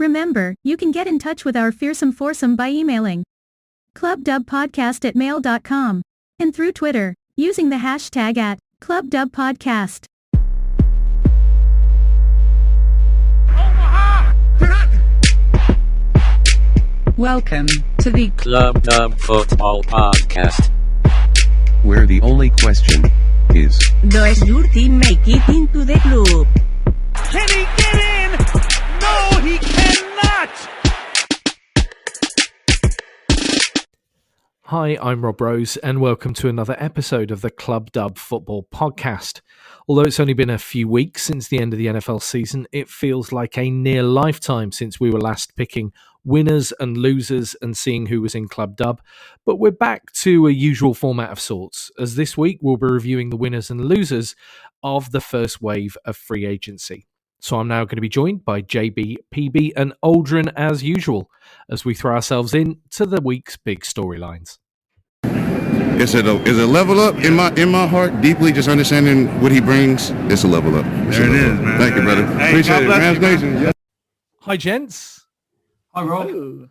Remember, you can get in touch with our Fearsome Foursome by emailing clubdubpodcast@mail.com and through Twitter, using the hashtag @clubdubpodcast. Welcome to the Club Dub Football Podcast, where the only question is, does your team make it into the club? Can he get in? No, he cannot! Hi, I'm Rob Rose, and welcome to another episode of the Club Dub Football Podcast. Although it's only been a few weeks since the end of the NFL season, it feels like a near lifetime since we were last picking winners and losers and seeing who was in Club Dub. But we're back to a usual format of sorts, as this week we'll be reviewing the winners and losers of the first wave of free agency. So I'm now going to be joined by JB, PB and Aldrin as usual, as we throw ourselves into the week's big storylines. Is it a level up in my heart? Deeply, just understanding what he brings. It's a level up. There it is, man. Thank you, brother. Hey, Appreciate it. God bless Rams you, man. Nation. Yeah. Hi, gents. Hi, Rob.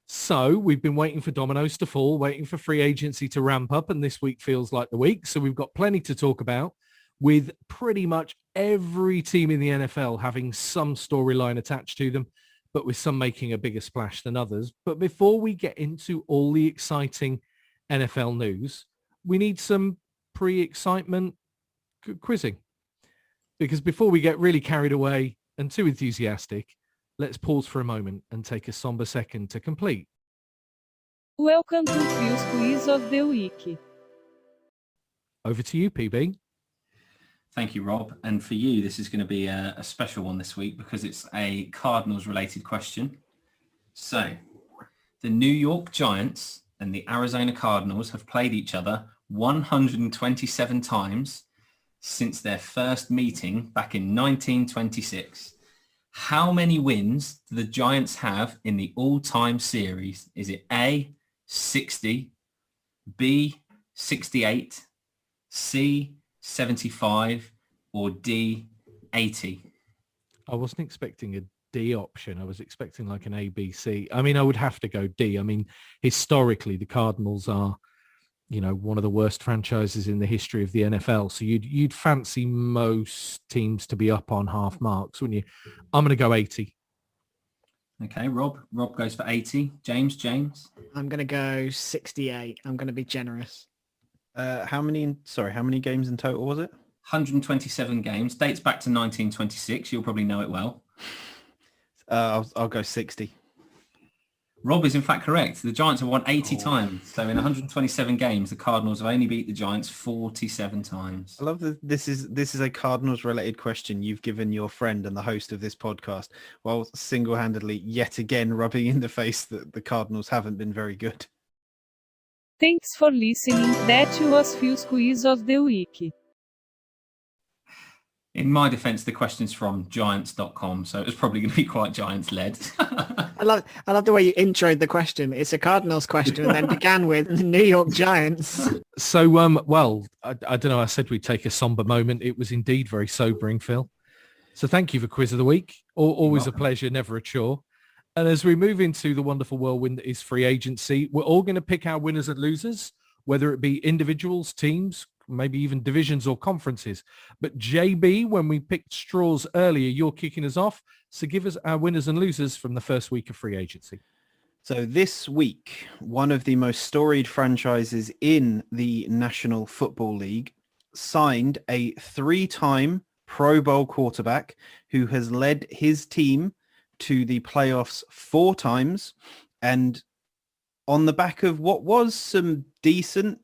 So we've been waiting for dominoes to fall, waiting for free agency to ramp up, and this week feels like the week. So we've got plenty to talk about, with pretty much every team in the NFL having some storyline attached to them, but with some making a bigger splash than others. But before we get into all the exciting NFL news, we need some pre-excitement quizzing. Because before we get really carried away and too enthusiastic, let's pause for a moment and take a somber second to complete. Welcome to Phil's Quiz of the Week. Over to you, PB. Thank you, Rob. And for you, this is going to be a special one this week because it's a Cardinals-related question. So, the New York Giants and the Arizona Cardinals have played each other 127 times since their first meeting back in 1926. How many wins do the Giants have in the all-time series? Is it A, 60, B, 68, C, 75, or D, 80? I wasn't expecting a D option. I was expecting like an A, B, C. I mean, I would have to go D. I mean, historically, the Cardinals are, one of the worst franchises in the history of the NFL. So you'd fancy most teams to be up on half marks, wouldn't you? I'm going to go 80. Okay, Rob. Rob goes for 80. James? I'm going to go 68. I'm going to be generous. How many games in total was it? 127 games. Dates back to 1926. You'll probably know it well. I'll go 60. Rob is in fact correct. The Giants have won 80 times. So in 127 games, the Cardinals have only beat the Giants 47 times. I love that this is a Cardinals related question you've given your friend and the host of this podcast, while single-handedly yet again rubbing in the face that the Cardinals haven't been very good. Thanks for listening. That was Phil's Quiz of the Week. In my defense, the question's from giants.com, so it was probably going to be quite Giants-led. I love the way you introed the question. It's a Cardinals question and then began with the New York Giants. So, I don't know. I said we'd take a somber moment. It was indeed very sobering, Phil. So thank you for Quiz of the Week. Always a pleasure, never a chore. And as we move into the wonderful whirlwind that is free agency, we're all going to pick our winners and losers, whether it be individuals, teams, maybe even divisions or conferences. But JB, when we picked straws earlier, you're kicking us off. So give us our winners and losers from the first week of free agency. So this week, one of the most storied franchises in the National Football League signed a 3-time Pro Bowl quarterback who has led his team to the playoffs 4 times. And on the back of what was some decent,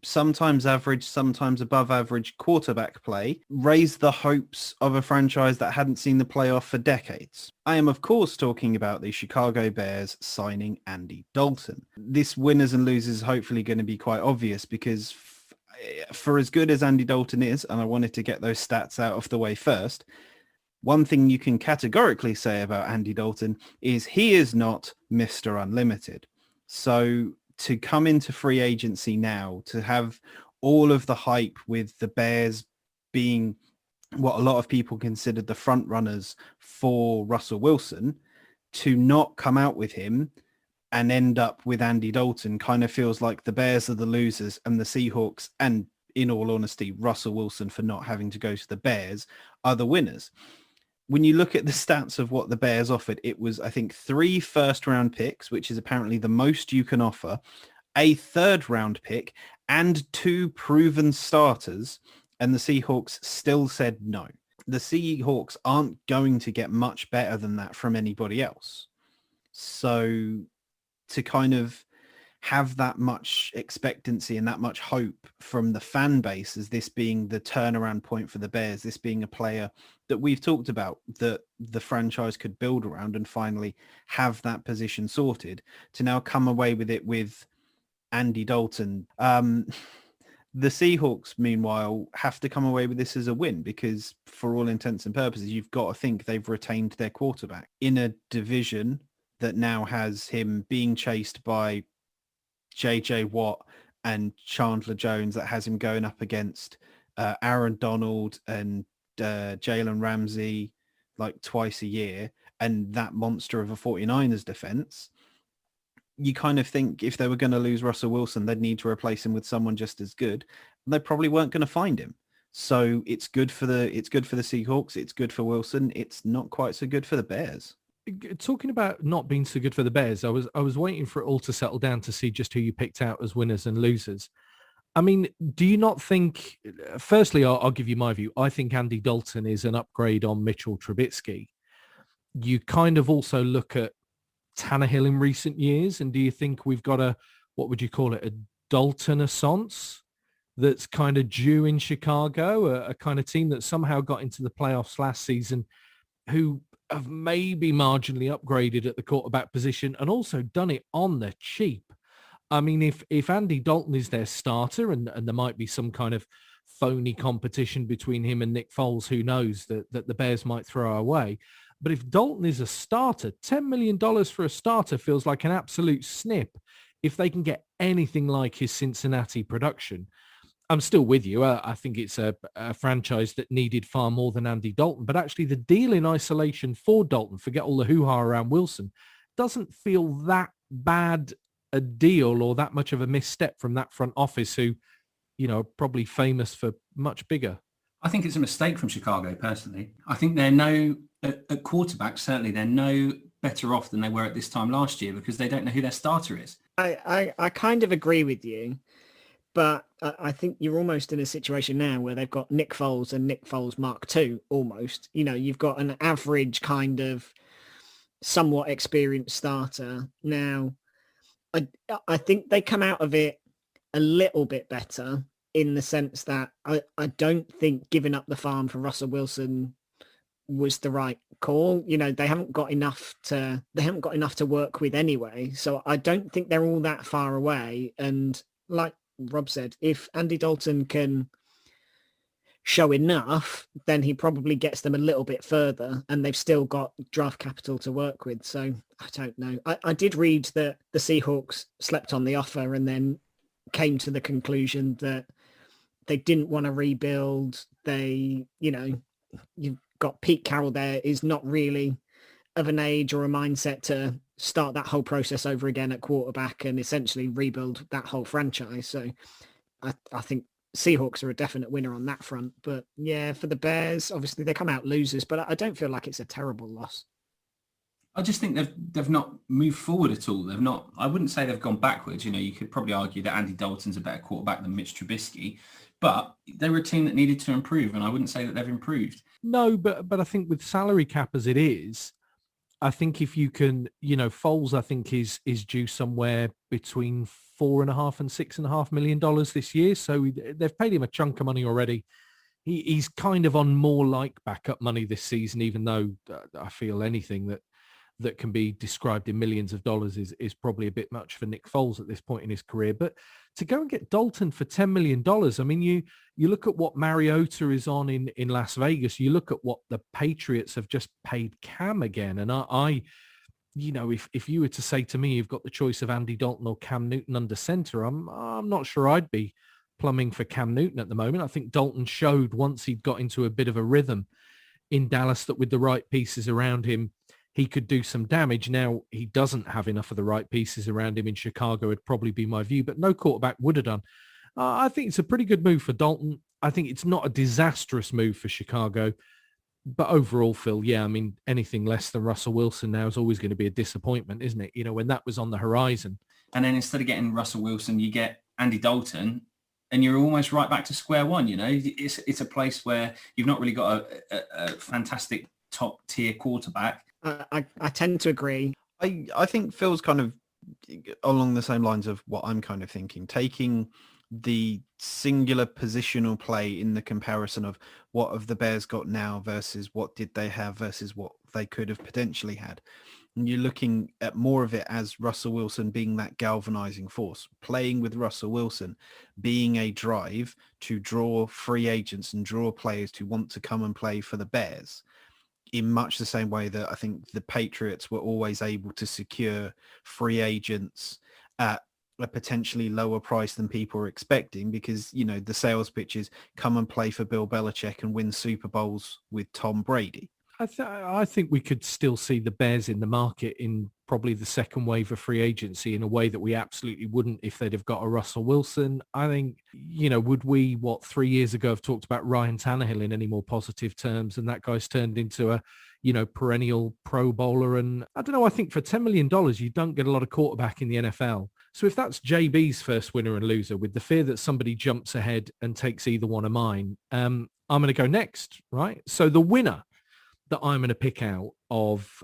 sometimes average, sometimes above average quarterback play, raised the hopes of a franchise that hadn't seen the playoff for decades. I am, of course, talking about the Chicago Bears signing Andy Dalton. This winners and losers is hopefully going to be quite obvious because for as good as Andy Dalton is, and I wanted to get those stats out of the way first, one thing you can categorically say about Andy Dalton is he is not Mr. Unlimited. So to come into free agency now, to have all of the hype with the Bears being what a lot of people considered the front runners for Russell Wilson, to not come out with him and end up with Andy Dalton kind of feels like the Bears are the losers and the Seahawks, and in all honesty, Russell Wilson for not having to go to the Bears, are the winners. When you look at the stats of what the Bears offered, it was, I think, 3 first-round picks, which is apparently the most you can offer, a third-round pick, and 2 proven starters, and the Seahawks still said no. The Seahawks aren't going to get much better than that from anybody else. So to kind of have that much expectancy and that much hope from the fan base as this being the turnaround point for the Bears, this being a player that we've talked about that the franchise could build around and finally have that position sorted, to now come away with it with Andy Dalton. The Seahawks, meanwhile, have to come away with this as a win because for all intents and purposes, you've got to think they've retained their quarterback in a division that now has him being chased by JJ Watt and Chandler Jones, that has him going up against Aaron Donald and Jalen Ramsey like twice a year, and that monster of a 49ers defense. You kind of think if they were going to lose Russell Wilson, they'd need to replace him with someone just as good. And they probably weren't going to find him. So it's good for the Seahawks. It's good for Wilson. It's not quite so good for the Bears. Talking about not being so good for the Bears, I was waiting for it all to settle down to see just who you picked out as winners and losers. I mean, do you not think, firstly, I'll give you my view. I think Andy Dalton is an upgrade on Mitchell Trubisky. You kind of also look at Tannehill in recent years, and do you think we've got a, what would you call it, a Dalton-assance that's kind of due in Chicago, a kind of team that somehow got into the playoffs last season, who have maybe marginally upgraded at the quarterback position and also done it on the cheap. I mean, if Andy Dalton is their starter and there might be some kind of phony competition between him and Nick Foles, who knows, that the Bears might throw away. But if Dalton is a starter, $10 million for a starter feels like an absolute snip if they can get anything like his Cincinnati production. I'm still with you. I think it's a franchise that needed far more than Andy Dalton. But actually, the deal in isolation for Dalton, forget all the hoo-ha around Wilson, doesn't feel that bad a deal or that much of a misstep from that front office who, you know, are probably famous for much bigger. I think it's a mistake from Chicago, personally. I think they're at quarterback, certainly, they're no better off than they were at this time last year because they don't know who their starter is. I kind of agree with you. But I think you're almost in a situation now where they've got Nick Foles and Nick Foles Mark II almost. You know, you've got an average kind of somewhat experienced starter. Now, I think they come out of it a little bit better in the sense that I don't think giving up the farm for Russell Wilson was the right call. You know, they haven't got enough to work with anyway. So I don't think they're all that far away. And like Rob said, if Andy Dalton can show enough, then he probably gets them a little bit further, and they've still got draft capital to work with. So I don't know. I did read that the Seahawks slept on the offer and then came to the conclusion that they didn't want to rebuild. They, you know, you've got Pete Carroll there is not really of an age or a mindset to start that whole process over again at quarterback and essentially rebuild that whole franchise. So I think Seahawks are a definite winner on that front. But yeah, for the Bears, obviously they come out losers, but I don't feel like it's a terrible loss. I just think they've not moved forward at all. They've not, I wouldn't say they've gone backwards. You know, you could probably argue that Andy Dalton's a better quarterback than Mitch Trubisky, but they were a team that needed to improve, and I wouldn't say that they've improved. No, but I think with salary cap as it is, I think if you can, you know, Foles, I think is due somewhere between $4.5 and $6.5 million this year. So they've paid him a chunk of money already. He's kind of on more like backup money this season, even though I feel anything that can be described in millions of dollars is probably a bit much for Nick Foles at this point in his career. But to go and get Dalton for $10 million, I mean, you look at what Mariota is on in Las Vegas, you look at what the Patriots have just paid Cam again. And I you know, if you were to say to me, you've got the choice of Andy Dalton or Cam Newton under center, I'm not sure I'd be plumbing for Cam Newton at the moment. I think Dalton showed once he'd got into a bit of a rhythm in Dallas that with the right pieces around him, he could do some damage. Now, he doesn't have enough of the right pieces around him in Chicago, would probably be my view, but no quarterback would have done. I think it's a pretty good move for Dalton. I think it's not a disastrous move for Chicago. But overall, Phil, yeah, I mean, anything less than Russell Wilson now is always going to be a disappointment, isn't it? You know, when that was on the horizon. And then instead of getting Russell Wilson, you get Andy Dalton, and you're almost right back to square one. You know, it's a place where you've not really got a fantastic top tier quarterback. I tend to agree. I think Phil's kind of along the same lines of what I'm kind of thinking, taking the singular positional play in the comparison of what have the Bears got now versus what did they have versus what they could have potentially had. And you're looking at more of it as Russell Wilson being that galvanizing force, playing with Russell Wilson, being a drive to draw free agents and draw players who want to come and play for the Bears, in much the same way that I think the Patriots were always able to secure free agents at a potentially lower price than people are expecting, because, you know, the sales pitches come and play for Bill Belichick and win Super Bowls with Tom Brady. I think we could still see the Bears in the market in probably the second wave of free agency in a way that we absolutely wouldn't if they'd have got a Russell Wilson. I think, you know, would we, 3 years ago, have talked about Ryan Tannehill in any more positive terms? And that guy's turned into a, you know, perennial Pro Bowler. And I don't know, I think for $10 million, you don't get a lot of quarterback in the NFL. So if that's JB's first winner and loser, with the fear that somebody jumps ahead and takes either one of mine, I'm going to go next, right? So the winner that I'm going to pick out of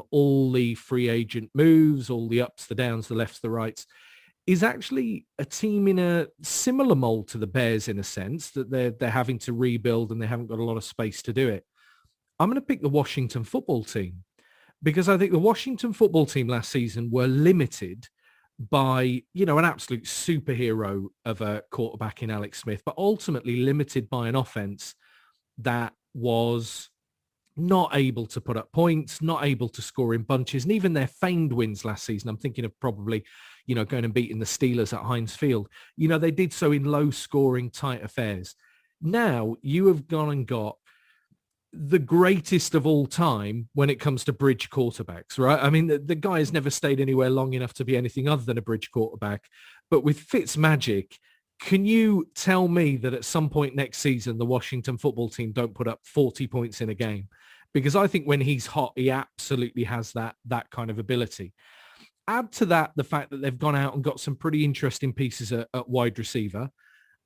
all the free agent moves, all the ups, the downs, the lefts, the rights, is actually a team in a similar mold to the Bears in a sense, that they're having to rebuild and they haven't got a lot of space to do it. I'm going to pick the Washington football team, because I think the Washington football team last season were limited by, you know, an absolute superhero of a quarterback in Alex Smith, but ultimately limited by an offense that was not able to put up points, not able to score in bunches. And even their feigned wins last season, I'm thinking of probably, you know, going and beating the Steelers at Heinz Field. You know, they did so in low scoring, tight affairs. Now you have gone and got the greatest of all time when it comes to bridge quarterbacks, right? I mean, the guy has never stayed anywhere long enough to be anything other than a bridge quarterback. But with Fitzmagic, can you tell me that at some point next season, the Washington football team don't put up 40 points in a game? Because I think when he's hot, he absolutely has that kind of ability. Add to that the fact that they've gone out and got some pretty interesting pieces at wide receiver.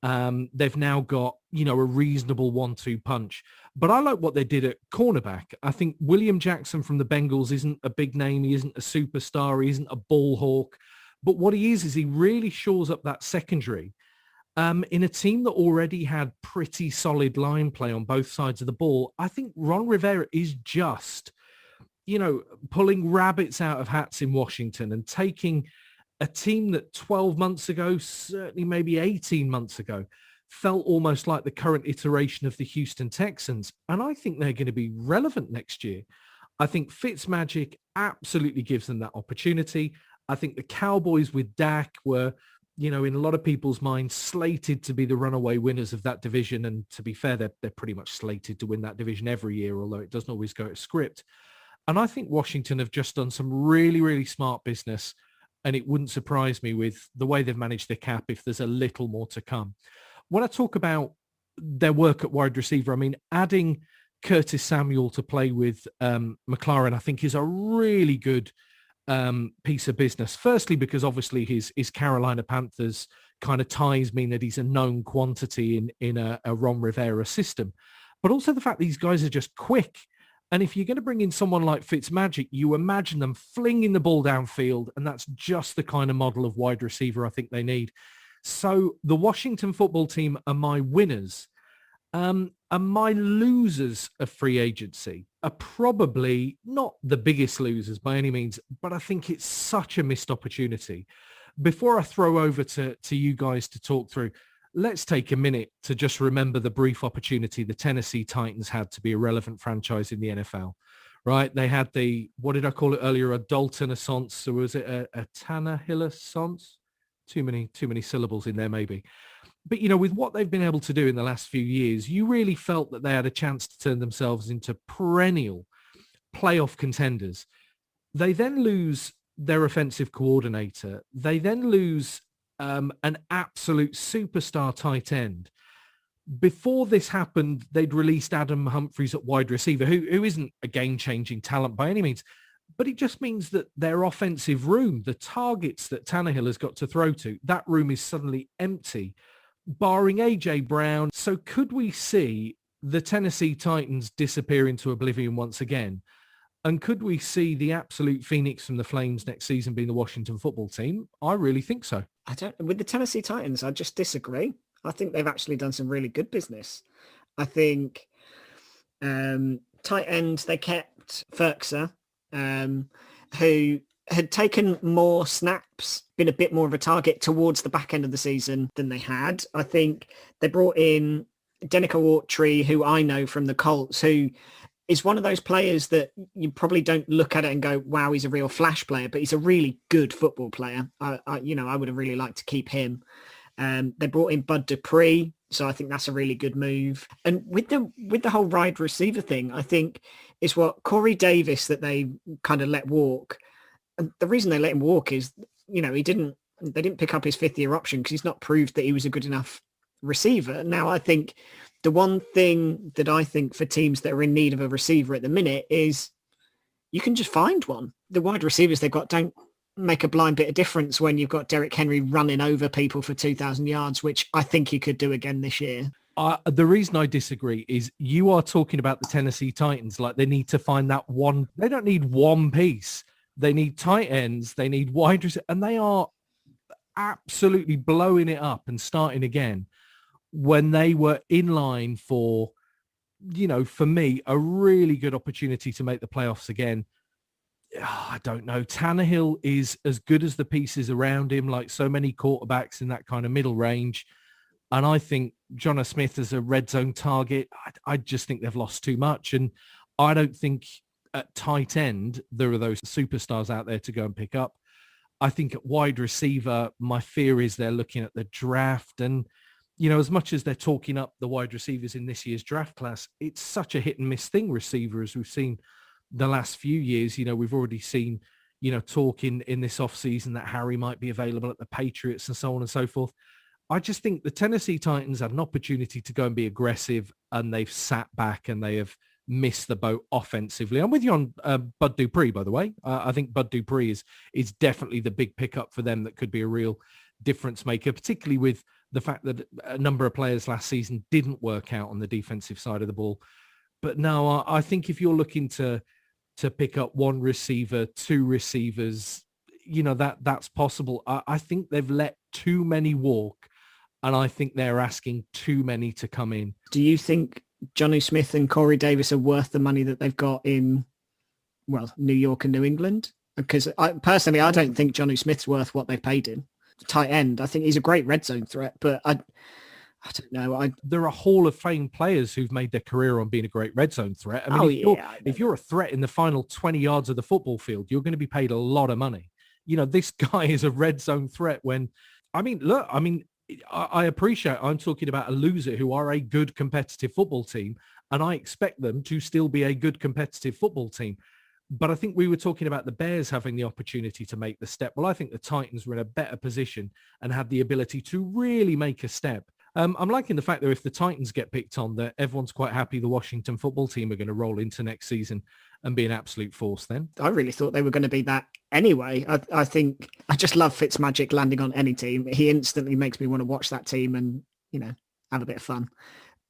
They've now got, you know, a reasonable 1-2 punch. But I like what they did at cornerback. I think William Jackson from the Bengals isn't a big name. He isn't a superstar. He isn't a ball hawk. But what he is he really shores up that secondary in a team that already had pretty solid line play on both sides of the ball. I think Ron Rivera is just, you know, pulling rabbits out of hats in Washington and taking a team that 12 months ago, certainly maybe 18 months ago, felt almost like the current iteration of the Houston Texans. And I think they're going to be relevant next year. I think Fitzmagic absolutely gives them that opportunity. I think the Cowboys with Dak were, you know, in a lot of people's minds, slated to be the runaway winners of that division. And to be fair, they're pretty much slated to win that division every year, although it doesn't always go as script. And I think Washington have just done some really, really smart business. And it wouldn't surprise me with the way they've managed their cap if there's a little more to come. When I talk about their work at wide receiver, I mean, adding Curtis Samuel to play with McLaren, I think is a really good piece of business. Firstly, because obviously his Carolina Panthers kind of ties mean that he's a known quantity in a Ron Rivera system. But also the fact these guys are just quick. And if you're going to bring in someone like Fitzmagic, you imagine them flinging the ball downfield, and that's just the kind of model of wide receiver I think they need. So the Washington football team are my winners. And my losers of free agency are probably not the biggest losers by any means, but I think it's such a missed opportunity. Before I throw over to you guys to talk through, let's take a minute to just remember the brief opportunity the Tennessee Titans had to be a relevant franchise in the NFL, right? They had what did I call it earlier? A Dalton Assance. Or was it a Tannehill Assance? Too many syllables in there, maybe. But, you know, with what they've been able to do in the last few years, you really felt that they had a chance to turn themselves into perennial playoff contenders. They then lose their offensive coordinator. They then lose an absolute superstar tight end. Before this happened, they'd released Adam Humphries at wide receiver, who isn't a game-changing talent by any means. But it just means that their offensive room, the targets that Tannehill has got to throw to, that room is suddenly empty, barring A.J. Brown. So could we see the Tennessee Titans disappear into oblivion once again? And could we see the absolute phoenix from the Flames next season being the Washington football team? I really think so. With the Tennessee Titans, I just disagree. I think they've actually done some really good business. I think tight end, they kept Ferkser, who had taken more snaps, been a bit more of a target towards the back end of the season than they had. I think they brought in Denico Autry, who I know from the Colts, who is one of those players that you probably don't look at it and go, wow, he's a real flash player, but he's a really good football player. I would have really liked to keep him. They brought in Bud Dupree, so I think that's a really good move. And with the whole wide receiver thing, I think is what Corey Davis that they kind of let walk. And the reason they let him walk is, they didn't pick up his fifth-year option because he's not proved that he was a good enough receiver. Now, I think the one thing that I think for teams that are in need of a receiver at the minute is you can just find one. The wide receivers they've got don't make a blind bit of difference when you've got Derrick Henry running over people for 2,000 yards, which I think he could do again this year. The reason I disagree is you are talking about the Tennessee Titans like they need to find that one. They don't need one piece. They need tight ends. They need wide receivers, and they are absolutely blowing it up and starting again when they were in line for, for me, a really good opportunity to make the playoffs again. I don't know. Tannehill is as good as the pieces around him, like so many quarterbacks in that kind of middle range. And I think Jonnu Smith as a red zone target, I just think they've lost too much. And I don't think at tight end, there are those superstars out there to go and pick up. I think at wide receiver, my fear is they're looking at the draft. And, as much as they're talking up the wide receivers in this year's draft class, it's such a hit and miss thing, receiver, as we've seen the last few years. We've already seen, talk in this offseason that Harry might be available at the Patriots and so on and so forth. I just think the Tennessee Titans had an opportunity to go and be aggressive, and they've sat back and they have missed the boat offensively. I'm with you on Bud Dupree, by the way. I think Bud Dupree is definitely the big pickup for them that could be a real difference maker, particularly with the fact that a number of players last season didn't work out on the defensive side of the ball. But no, I think if you're looking to pick up one receiver, two receivers, that's possible. I think they've let too many walk, and I think they're asking too many to come in. Do you think Jonnu Smith and Corey Davis are worth the money that they've got in, New York and New England? Because I don't think Jonnu Smith's worth what they've paid him. Tight end, I think he's a great red zone threat, but I don't know. There are Hall of Fame players who've made their career on being a great red zone threat. I mean, if you're a threat in the final 20 yards of the football field, you're going to be paid a lot of money. This guy is a red zone threat I appreciate I'm talking about a loser who are a good competitive football team, and I expect them to still be a good competitive football team. But I think we were talking about the Bears having the opportunity to make the step. Well, I think the Titans were in a better position and had the ability to really make a step. I'm liking the fact that if the Titans get picked on, that everyone's quite happy the Washington football team are going to roll into next season and be an absolute force then. I really thought they were going to be that anyway. I think I just love Fitzmagic landing on any team. He instantly makes me want to watch that team and, have a bit of fun.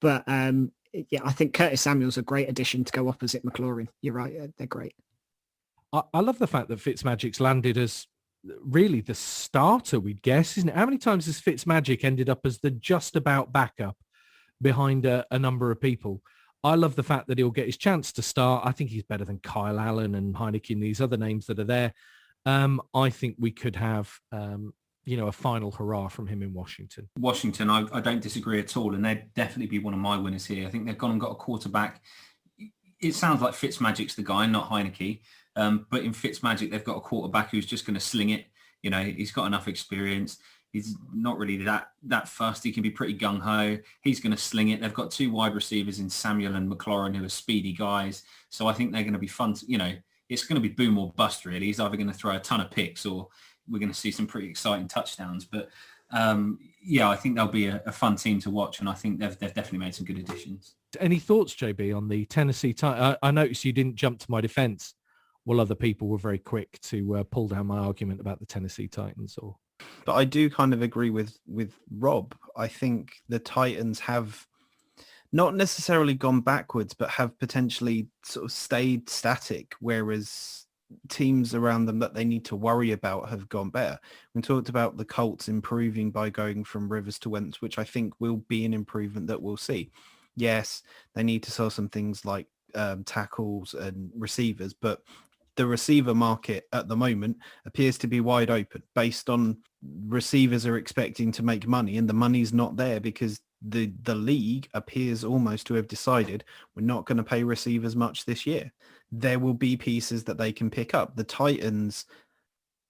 But I think Curtis Samuel's a great addition to go opposite McLaurin. You're right. They're great. I love the fact that Fitzmagic's landed as really the starter, we'd guess, isn't it? How many times has Fitzmagic ended up as the just about backup behind a number of people? I love the fact that he'll get his chance to start. I think he's better than Kyle Allen and Heineke and these other names that are there. I think we could have, a final hurrah from him in Washington. Washington, I don't disagree at all, and they'd definitely be one of my winners here. I think they've gone and got a quarterback. It sounds like Fitzmagic's the guy, not Heineke. But in Fitzmagic, they've got a quarterback who's just going to sling it. He's got enough experience. He's not really that fast. He can be pretty gung-ho. He's going to sling it. They've got 2 wide receivers in Samuel and McLaurin who are speedy guys. So I think they're going to be fun. It's going to be boom or bust, really. He's either going to throw a ton of picks or we're going to see some pretty exciting touchdowns. But, I think they'll be a fun team to watch, and I think they've definitely made some good additions. Any thoughts, JB, on the Tennessee Titans? I noticed you didn't jump to my defense while other people were very quick to pull down my argument about the Tennessee Titans. But I do kind of agree with Rob. I think the Titans have not necessarily gone backwards, but have potentially sort of stayed static, whereas teams around them that they need to worry about have gone better. We talked about the Colts improving by going from Rivers to Wentz, which I think will be an improvement that we'll see. Yes, they need to sell some things like tackles and receivers, but the receiver market at the moment appears to be wide open based on receivers are expecting to make money, and the money's not there because the league appears almost to have decided we're not going to pay receivers much this year. There will be pieces that they can pick up. The Titans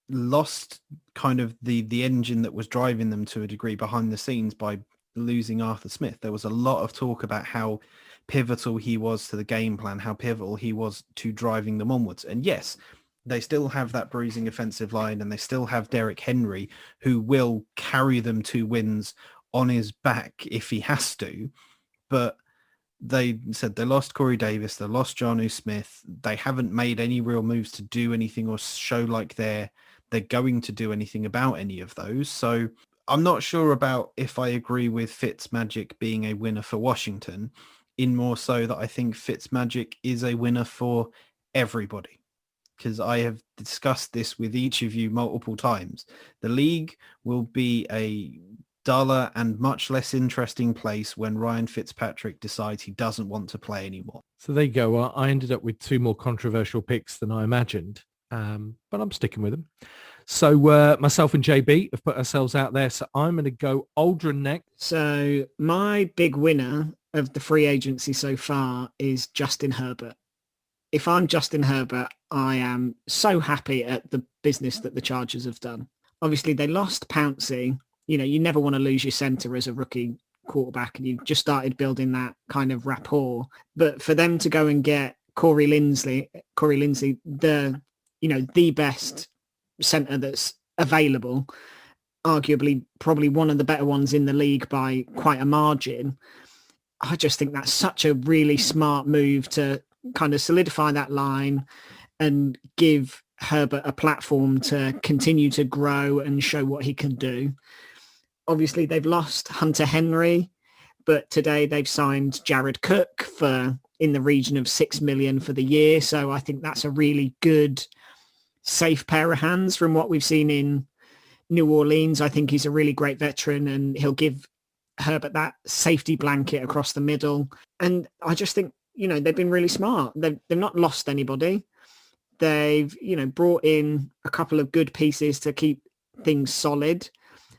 lost kind of the engine that was driving them to a degree behind the scenes by losing Arthur Smith. There was a lot of talk about how pivotal he was to the game plan, how pivotal he was to driving them onwards. And yes, they still have that bruising offensive line, and they still have Derrick Henry, who will carry them to wins on his back if he has to. But they said they lost Corey Davis, they lost Jonnu Smith. They haven't made any real moves to do anything or show like they're going to do anything about any of those. So I'm not sure about if I agree with Fitzmagic being a winner for Washington, in more so that I think Fitzmagic is a winner for everybody. Because I have discussed this with each of you multiple times. The league will be a duller and much less interesting place when Ryan Fitzpatrick decides he doesn't want to play anymore. So there you go. I ended up with 2 more controversial picks than I imagined, but I'm sticking with them. So myself and JB have put ourselves out there. So I'm going to go Aldrin next. So my big winner of the free agency so far is Justin Herbert. If I'm Justin Herbert, I am so happy at the business that the Chargers have done. Obviously, they lost Pouncey. You never want to lose your center as a rookie quarterback, and you've just started building that kind of rapport. But for them to go and get Corey Linsley, the best center that's available, arguably probably one of the better ones in the league by quite a margin. I just think that's such a really smart move to kind of solidify that line and give Herbert a platform to continue to grow and show what he can do. Obviously, they've lost Hunter Henry, but today they've signed Jared Cook for in the region of $6 million for the year. So I think that's a really good, safe pair of hands from what we've seen in New Orleans. I think he's a really great veteran, and he'll give Herbert that safety blanket across the middle. And I just think, they've been really smart. They've not lost anybody. They've, brought in a couple of good pieces to keep things solid.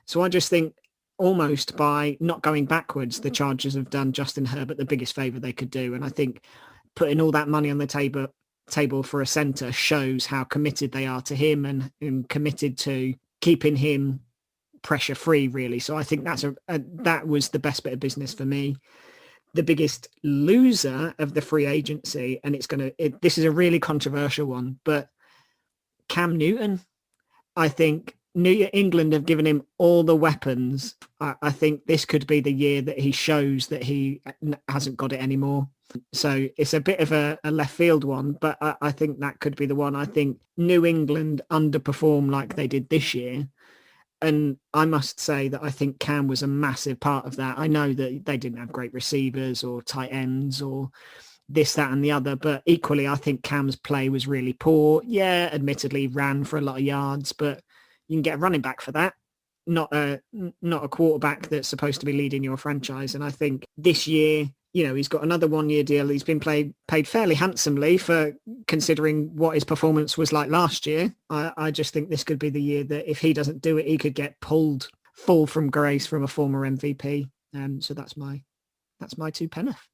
So I just think almost by not going backwards, the Chargers have done Justin Herbert the biggest favor they could do. And I think putting all that money on the table for a center shows how committed they are to him and committed to keeping him pressure free, really. So I think that was the best bit of business for me. The biggest loser of the free agency, and this is a really controversial one, but Cam Newton. I think New England have given him all the weapons. I think this could be the year that he shows that he hasn't got it anymore. So it's a bit of a left field one, but I think that could be the one. I think New England underperformed like they did this year. And I must say that I think Cam was a massive part of that. I know that they didn't have great receivers or tight ends or this, that, and the other, but equally, I think Cam's play was really poor. Yeah, admittedly ran for a lot of yards, but you can get a running back for that, not a quarterback that's supposed to be leading your franchise. And I think this year, he's got another 1-year deal. He's been paid fairly handsomely for considering what his performance was like last year. I just think this could be the year that if he doesn't do it, he could get fall from grace from a former MVP. So that's my 2 penneth.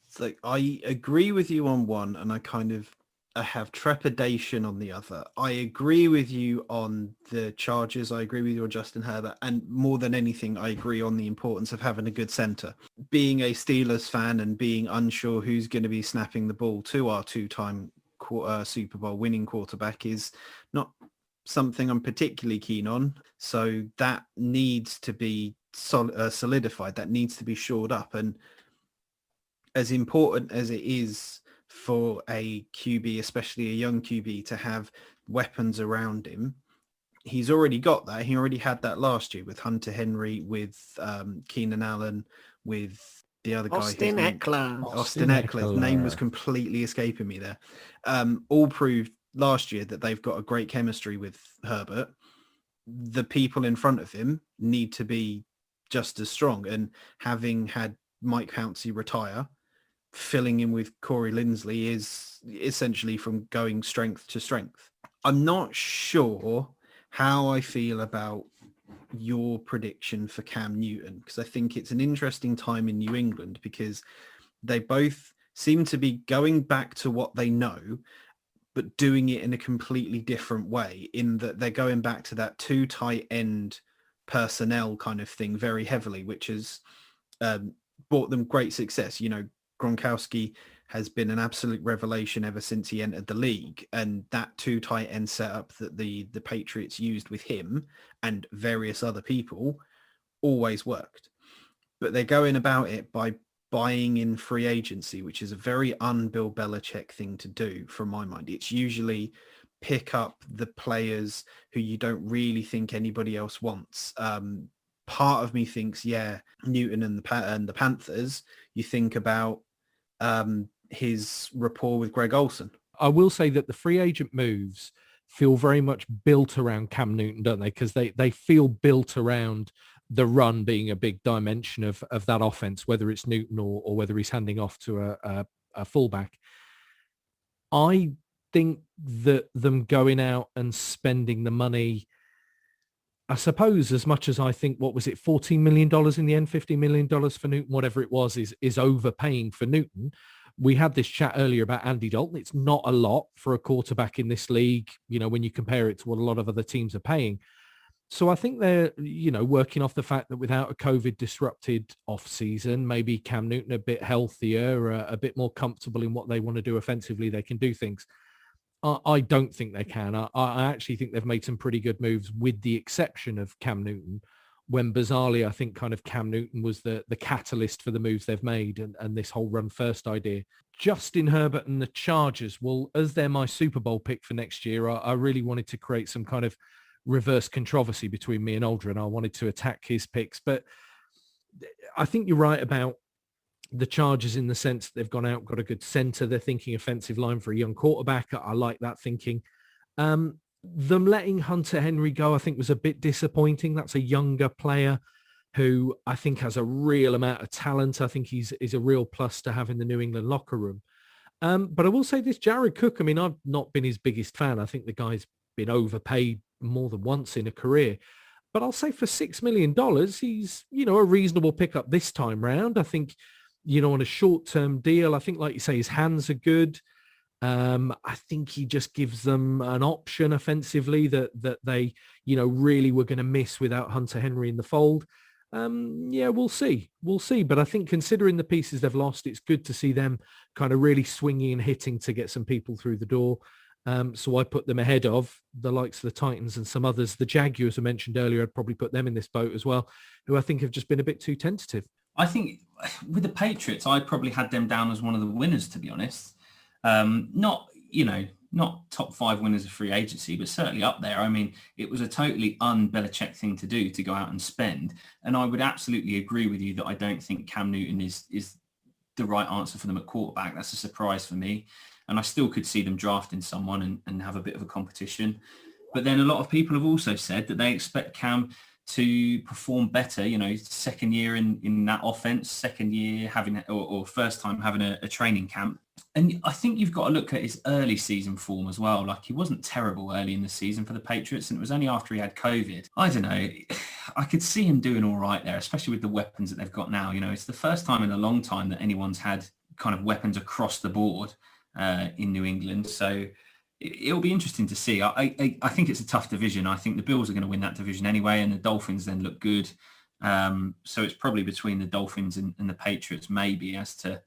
So I agree with you on one, and I kind of I have trepidation on the other. I agree with you on the Chargers. I agree with you on Justin Herbert. And more than anything, I agree on the importance of having a good center. Being a Steelers fan and being unsure who's going to be snapping the ball to our two-time Super Bowl winning quarterback is not something I'm particularly keen on. So that needs to be solidified. That needs to be shored up. And as important as it is for a QB, especially a young QB, to have weapons around him, he's already got that. He already had that last year with Hunter Henry, with Keenan Allen, with the other guy. Austin Eckler. Austin Eckler. His name was completely escaping me there. All proved last year that they've got a great chemistry with Herbert. The people in front of him need to be just as strong. And having had Mike Pouncey retire, filling in with Corey Linsley is essentially from going strength to strength. I'm not sure how I feel about your prediction for Cam Newton, because I think it's an interesting time in New England because they both seem to be going back to what they know, but doing it in a completely different way, in that they're going back to that two tight end personnel kind of thing very heavily, which has brought them great success. You know, Gronkowski has been an absolute revelation ever since he entered the league, and that two tight end setup that the Patriots used with him and various other people always worked. But they're going about it by buying in free agency, which is a very un-Bill Belichick thing to do from my mind. It's usually pick up the players who you don't really think anybody else wants. Part of me thinks, yeah, Newton and the Panthers, you think about his rapport with Greg Olsen. I will say that the free agent moves feel very much built around Cam Newton, don't they? Because they feel built around the run being a big dimension of that offense, whether it's Newton or whether he's handing off to a fullback. I think that them going out and spending the money, I suppose, as much as I think, what was it, $14 million in the end, $50 million for Newton, whatever it was, is overpaying for Newton. We had this chat earlier about Andy Dalton. It's not a lot for a quarterback in this league, you know, when you compare it to what a lot of other teams are paying. So I think they're, you know, working off the fact that without a COVID disrupted off season, maybe Cam Newton a bit healthier, a bit more comfortable in what they want to do offensively, they can do things. I don't think they can. I actually think they've made some pretty good moves, with the exception of Cam Newton, when bizarrely I think kind of Cam Newton was the catalyst for the moves they've made and this whole run first idea. Justin Herbert and the Chargers, well, as they're my Super Bowl pick for next year, I really wanted to create some kind of reverse controversy between me and Aldrin. I wanted to attack his picks, but I think you're right about the Chargers in the sense that they've gone out, got a good center. They're thinking offensive line for a young quarterback. I like that thinking. Them letting Hunter Henry go, I think, was a bit disappointing. That's a younger player who I think has a real amount of talent. I think he's a real plus to have in the New England locker room. But I will say this, Jared Cook, I mean, I've not been his biggest fan. I think the guy's been overpaid more than once in a career. But I'll say for $6 million, he's, you know, a reasonable pickup this time round. I think, you know, on a short-term deal, I think, like you say, his hands are good. I think he just gives them an option offensively that they, you know, really were going to miss without Hunter Henry in the fold. Yeah, we'll see. We'll see. But I think considering the pieces they've lost, it's good to see them kind of really swinging and hitting to get some people through the door. So I put them ahead of the likes of the Titans and some others. The Jaguars I mentioned earlier, I'd probably put them in this boat as well, who I think have just been a bit too tentative. I think with the Patriots, I probably had them down as one of the winners, to be honest. Not top 5 winners of free agency, but certainly up there. I mean, it was a totally un-Belichick thing to do, to go out and spend. And I would absolutely agree with you that I don't think Cam Newton is the right answer for them at quarterback. That's a surprise for me. And I still could see them drafting someone and have a bit of a competition. But then a lot of people have also said that they expect Cam to perform better, you know, second year in that offense, second year having or first time having a training camp. And I think you've got to look at his early season form as well. Like, he wasn't terrible early in the season for the Patriots, and it was only after he had COVID. I don't know. I could see him doing all right there, especially with the weapons that they've got now. You know, it's the first time in a long time that anyone's had kind of weapons across the board. in New England. So it'll be interesting to see. I think it's a tough division. I think the Bills are going to win that division anyway, and the Dolphins then look good. So it's probably between the Dolphins and the Patriots maybe as to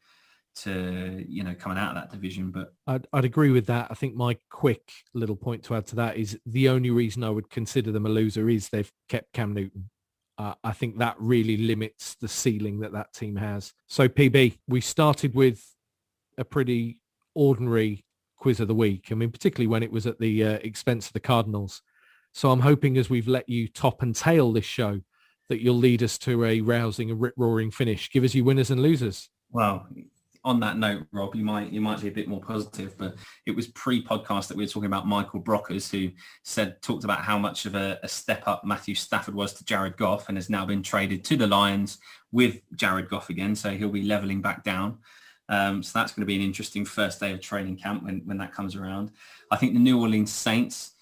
coming out of that division. But I'd agree with that. I think my quick little point to add to that is the only reason I would consider them a loser is they've kept Cam Newton. I think that really limits the ceiling that team has. So PB, we started with a pretty ordinary quiz of the week. I mean, particularly when it was at the expense of the Cardinals. So I'm hoping as we've let you top and tail this show that you'll lead us to a rousing and rip-roaring finish. Give us your winners and losers. Well, on that note, Rob, you might be a bit more positive, but it was pre-podcast that we were talking about Michael Brockers, who talked about how much of a step up Matthew Stafford was to Jared Goff and has now been traded to the Lions with Jared Goff again. So he'll be leveling back down. So that's going to be an interesting first day of training camp when that comes around. I think the New Orleans Saints,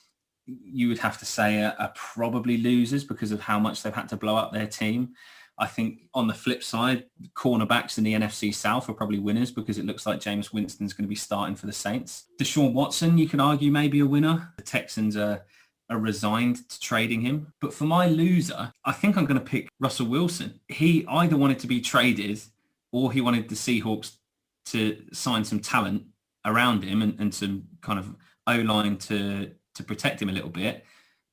you would have to say are probably losers because of how much they've had to blow up their team. I think on the flip side, cornerbacks in the NFC South are probably winners because it looks like Jameis Winston's going to be starting for the Saints. Deshaun Watson, you can argue maybe a winner. The Texans are resigned to trading him. But for my loser, I think I'm going to pick Russell Wilson. He either wanted to be traded or he wanted the Seahawks to sign some talent around him and some kind of O-line to protect him a little bit.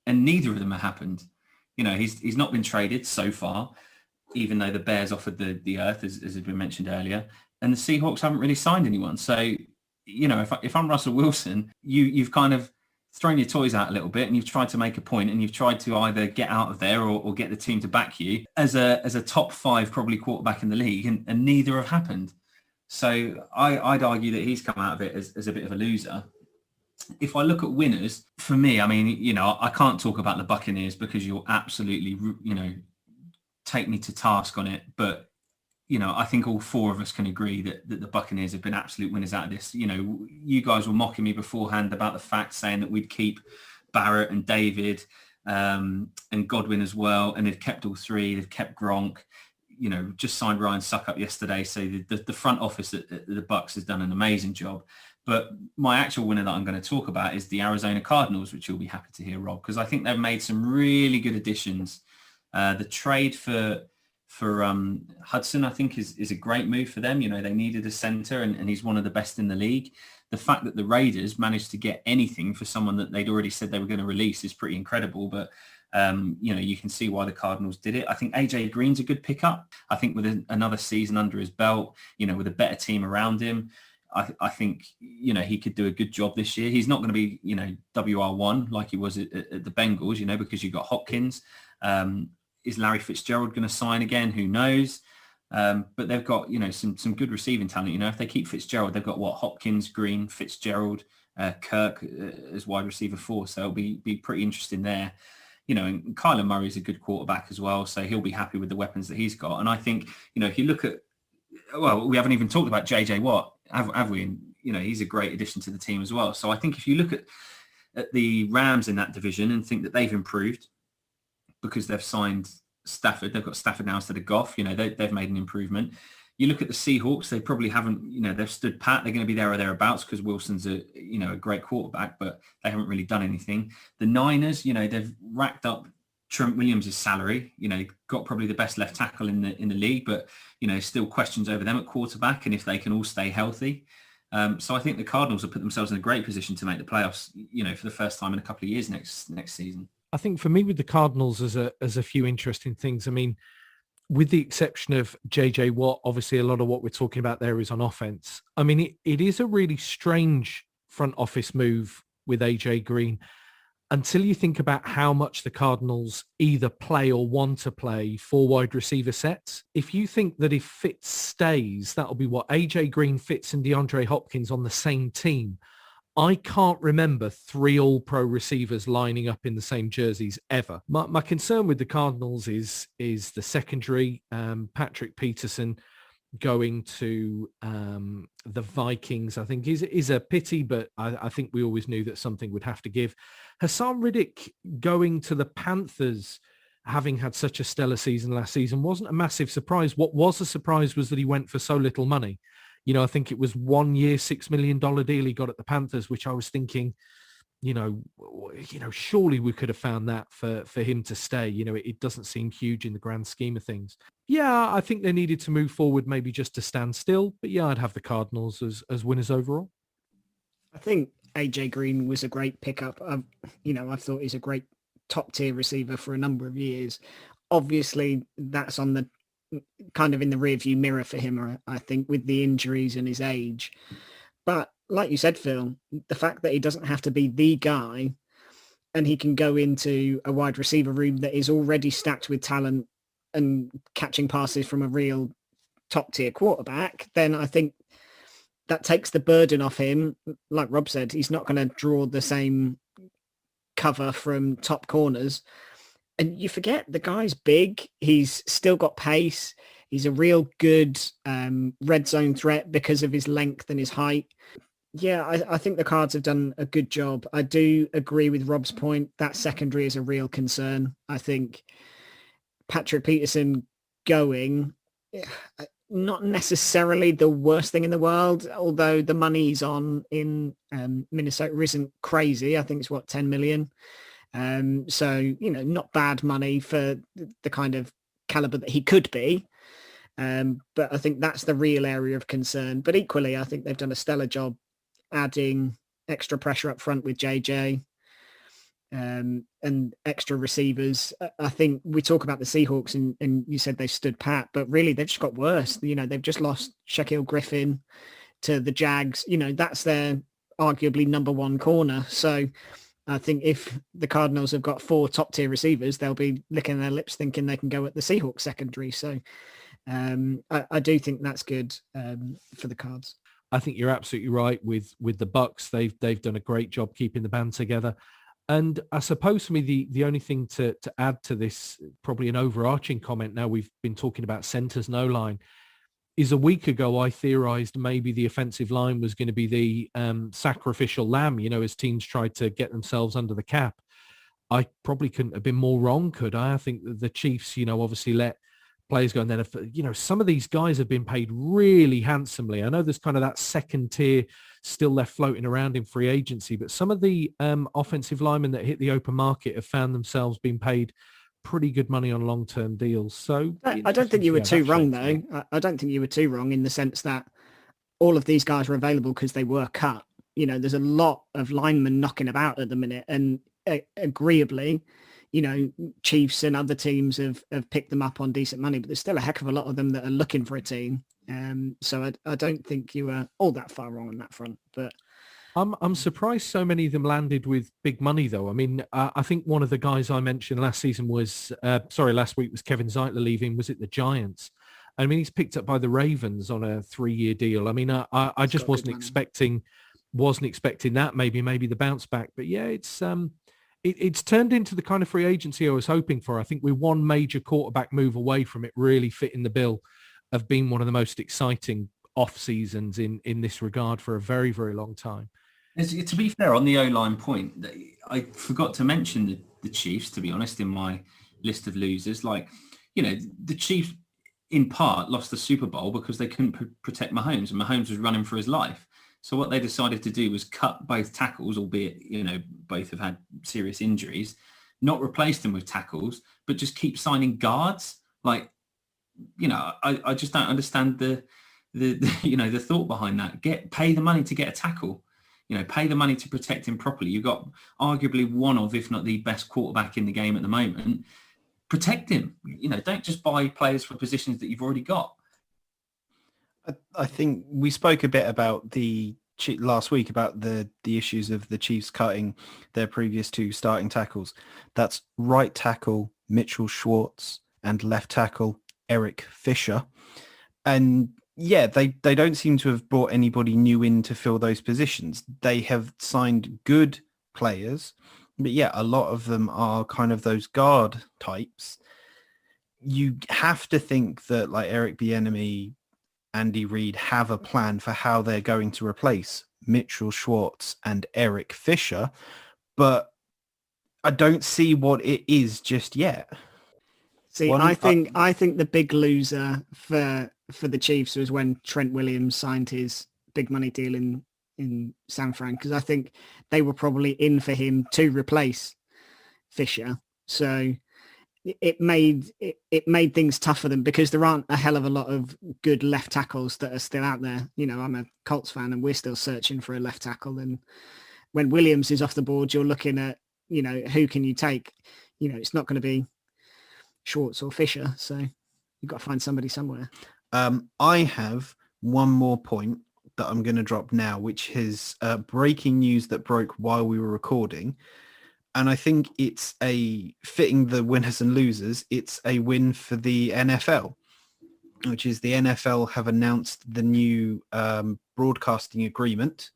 And neither of them have happened. You know, he's not been traded so far, even though the Bears offered the earth, as had been mentioned earlier, and the Seahawks haven't really signed anyone. So, you know, if I'm Russell Wilson, you've kind of thrown your toys out a little bit and you've tried to make a point and you've tried to either get out of there or get the team to back you as a top 5 probably quarterback in the league, and neither have happened. So I'd argue that he's come out of it as a bit of a loser. If I look at winners, for me, I mean, you know, I can't talk about the Buccaneers because you'll absolutely, you know, take me to task on it. But, you know, I think all 4 of us can agree that the Buccaneers have been absolute winners out of this. You know, you guys were mocking me beforehand about the fact saying that we'd keep Barrett and David and Godwin as well. And they've kept all 3. They've kept Gronk. You know, just signed Ryan Suckup yesterday. So the front office at the Bucs has done an amazing job. But my actual winner that I'm going to talk about is the Arizona Cardinals, which you'll be happy to hear, Rob, because I think they've made some really good additions. The trade for Hudson, I think, is a great move for them. You know, they needed a center and he's one of the best in the league. The fact that the Raiders managed to get anything for someone that they'd already said they were going to release is pretty incredible. But, you know, you can see why the Cardinals did it. I think AJ Green's a good pickup. I think with another season under his belt, you know, with a better team around him, I think, you know, he could do a good job this year. He's not going to be, you know, WR1 like he was at the Bengals, you know, because you've got Hopkins. Is Larry Fitzgerald going to sign again? Who knows? But they've got, you know, some good receiving talent. You know, if they keep Fitzgerald, they've got Hopkins, Green, Fitzgerald, Kirk as wide receiver 4. So it'll be pretty interesting there. You know, and Kyler Murray's a good quarterback as well. So he'll be happy with the weapons that he's got. And I think, you know, if you look at, well, we haven't even talked about JJ Watt, have we? And, you know, he's a great addition to the team as well. So I think if you look at the Rams in that division and think that they've improved because they've signed Stafford, they've got Stafford now instead of Goff, you know, they've made an improvement. You look at the Seahawks, they probably haven't, you know, they've stood pat. They're going to be there or thereabouts because Wilson's a great quarterback, but they haven't really done anything. The Niners, you know, they've racked up Trent Williams' salary, you know, got probably the best left tackle in the league, but, you know, still questions over them at quarterback and if they can all stay healthy. So I think the Cardinals have put themselves in a great position to make the playoffs, you know, for the first time in a couple of years next season. I think for me with the Cardinals, there's a few interesting things. I mean, with the exception of JJ Watt, obviously a lot of what we're talking about there is on offense. I mean, it is a really strange front office move with AJ Green until you think about how much the Cardinals either play or want to play 4 wide receiver sets. If you think that if Fitz stays, that'll be what AJ Green, Fitz and DeAndre Hopkins on the same team. I can't remember 3 all-pro receivers lining up in the same jerseys ever. My concern with the Cardinals is the secondary. Patrick Peterson going to the Vikings, I think, is a pity, but I think we always knew that something would have to give. Hassan Riddick going to the Panthers, having had such a stellar season last season, wasn't a massive surprise. What was a surprise was that he went for so little money. I think it was 1 year, $6 million deal he got at the Panthers, which I was thinking, surely we could have found that for him to stay. It doesn't seem huge in the grand scheme of things. Yeah, I think they needed to move forward, maybe just to stand still. But yeah, I'd have the Cardinals as winners overall. I think AJ Green was a great pickup. I thought he's a great top tier receiver for a number of years. Obviously, that's on the kind of in the rearview mirror for him, I think, with the injuries and his age. But like you said, Phil, the fact that he doesn't have to be the guy and he can go into a wide receiver room that is already stacked with talent and catching passes from a real top tier quarterback, then I think that takes the burden off him. Like Rob said, he's not going to draw the same cover from top corners. And you forget the guy's big. He's still got pace. He's a real good red zone threat because of his length and his height. Yeah, I think the Cards have done a good job. I do agree with Rob's point. That secondary is a real concern. I think Patrick Peterson going, not necessarily the worst thing in the world, although the money he's on in Minnesota isn't crazy. I think it's 10 million. So, not bad money for the kind of caliber that he could be. But I think that's the real area of concern. But equally, I think they've done a stellar job adding extra pressure up front with JJ and extra receivers. I think we talk about the Seahawks and you said they stood pat, but really they've just got worse. They've just lost Shaquille Griffin to the Jags. That's their arguably number one corner. So I think if the Cardinals have got 4 top tier receivers, they'll be licking their lips thinking they can go at the Seahawks secondary. So I do think that's good for the Cards. I think you're absolutely right with the Bucks. They've done a great job keeping the band together. And I suppose for me, the only thing to add to this, probably an overarching comment now we've been talking about centers, no line, is a week ago I theorized maybe the offensive line was going to be the sacrificial lamb, as teams tried to get themselves under the cap. I probably couldn't have been more wrong, could I? I think that the Chiefs, obviously let players go. And then, some of these guys have been paid really handsomely. I know there's kind of that second tier still left floating around in free agency, but some of the offensive linemen that hit the open market have found themselves being paid pretty good money on long-term deals. So I don't think you were too wrong, though. I don't think you were too wrong in the sense that all of these guys are available because they were cut. There's a lot of linemen knocking about at the minute, and agreeably, Chiefs and other teams have picked them up on decent money, but there's still a heck of a lot of them that are looking for a team. So I don't think you were all that far wrong on that front. But I'm surprised so many of them landed with big money, though. I mean, I think one of the guys I mentioned last week was Kevin Zeitler leaving. Was it the Giants? I mean, he's picked up by the Ravens on a 3-year deal. I mean, I just wasn't expecting that. Maybe the bounce back. But yeah, it's turned into the kind of free agency I was hoping for. I think we're one major quarterback move away from it really fitting the bill of being one of the most exciting off seasons in this regard for a very, very long time. To be fair, on the O-line point, I forgot to mention the Chiefs, to be honest, in my list of losers. The Chiefs in part lost the Super Bowl because they couldn't protect Mahomes, and Mahomes was running for his life. So what they decided to do was cut both tackles, albeit, both have had serious injuries, not replace them with tackles, but just keep signing guards. I just don't understand the thought behind that. Pay the money to get a tackle, pay the money to protect him properly. You've got arguably one of, if not the best quarterback in the game at the moment. Protect him. Don't just buy players for positions that you've already got. I think we spoke a bit about last week about the issues of the Chiefs cutting their previous 2 starting tackles. That's right tackle Mitchell Schwartz and left tackle Eric Fisher. And yeah, they don't seem to have brought anybody new in to fill those positions. They have signed good players, but yeah, a lot of them are kind of those guard types. You have to think that Eric Bieniemy, Andy Reid have a plan for how they're going to replace Mitchell Schwartz and Eric Fisher, but I don't see what it is just yet. See, I think the big loser for for the Chiefs was when Trent Williams signed his big money deal in San Fran, because I think they were probably in for him to replace Fisher. So it made things tough for them, because there aren't a hell of a lot of good left tackles that are still out there. You know, I'm a Colts fan and we're still searching for a left tackle. And when Williams is off the board, you're looking at, you know, who can you take? You know, it's not going to be Schwartz or Fisher. So you've got to find somebody somewhere. I have one more point that I'm going to drop now, which is breaking news that broke while we were recording. And I think it's fitting the winners and losers. It's a win for the NFL, which is the NFL have announced the new broadcasting agreement,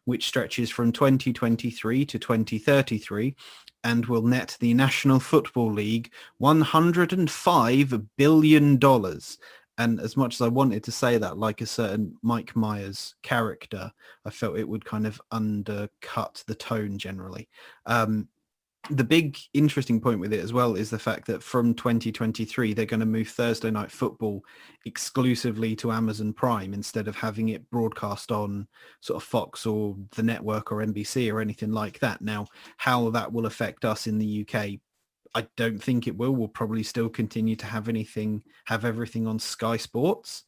which stretches from 2023 to 2033 and will net the National Football League $105 billion. And as much as I wanted to say that like a certain Mike Myers character, I felt it would kind of undercut the tone generally. The big interesting point with it as well is the fact that from 2023, they're going to move Thursday Night Football exclusively to Amazon Prime instead of having it broadcast on sort of Fox or the network or NBC or anything like that. Now, how that will affect us in the UK, I don't think it will. We'll probably still continue to have everything on Sky Sports.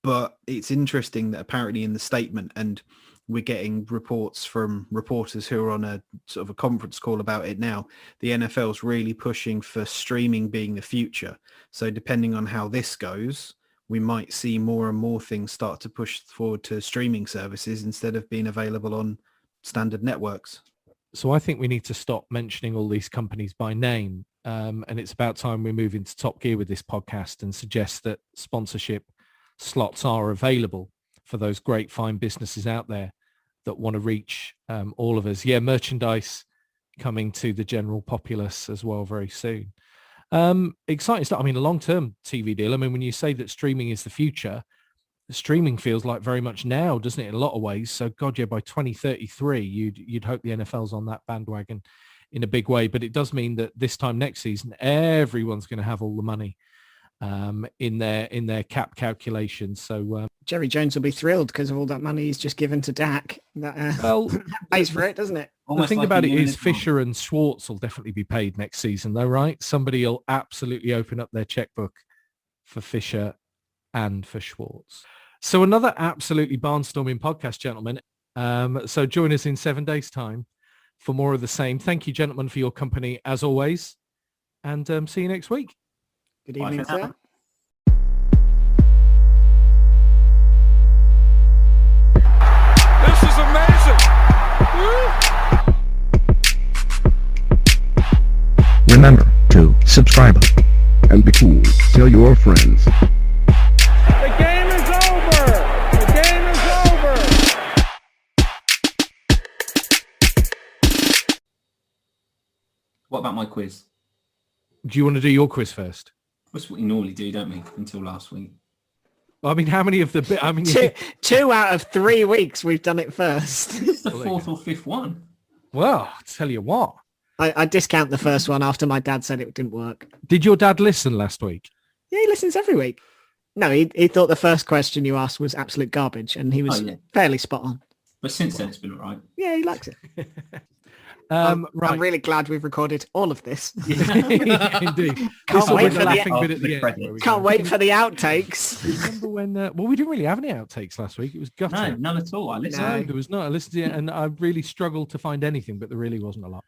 But it's interesting that apparently in the statement, and we're getting reports from reporters who are on a sort of a conference call about it now, the NFL's really pushing for streaming being the future. So depending on how this goes, we might see more and more things start to push forward to streaming services instead of being available on standard networks. So I think we need to stop mentioning all these companies by name. And it's about time we move into top gear with this podcast and suggest that sponsorship slots are available for those great fine businesses out there that want to reach all of us. Yeah, merchandise coming to the general populace as well very soon. Exciting stuff. I mean, a long-term TV deal. I mean, when you say that streaming is the future, streaming feels like very much now, doesn't it, in a lot of ways? So, God, yeah, by 2033, you'd hope the NFL's on that bandwagon in a big way. But it does mean that this time next season, everyone's going to have all the money in their cap calculations. So Jerry Jones will be thrilled because of all that money he's just given to Dak. That pays for it, doesn't it? The thing about it is Fisher and Schwartz will definitely be paid next season, though, right? Somebody will absolutely open up their checkbook for Fisher and for Schwartz. So another absolutely barnstorming podcast, gentlemen. So join us in 7 days' time for more of the same. Thank you, gentlemen, for your company as always, and see you next week. Good evening, sir. This is amazing. Remember to subscribe and be cool. Tell your friends. The game is over. The game is over. What about my quiz? Do you want to do your quiz first? That's what we normally do, don't we? Until last week. I mean, how many of the... I mean, two out of 3 weeks we've done it first. It's the fourth or fifth one. Well, I'll tell you what. I discount the first one after my dad said it didn't work. Did your dad listen last week? Yeah, he listens every week. No, he thought the first question you asked was absolute garbage, and he was fairly spot on. But since then, it's been all right. Yeah, he likes it. Right. I'm really glad we've recorded all of this. Indeed. Can't wait for the outtakes. Remember when? Well, we didn't really have any outtakes last week. It was gutting. No, none at all. I listened. No, there was not. I listened to it, and I really struggled to find anything, but there really wasn't a lot.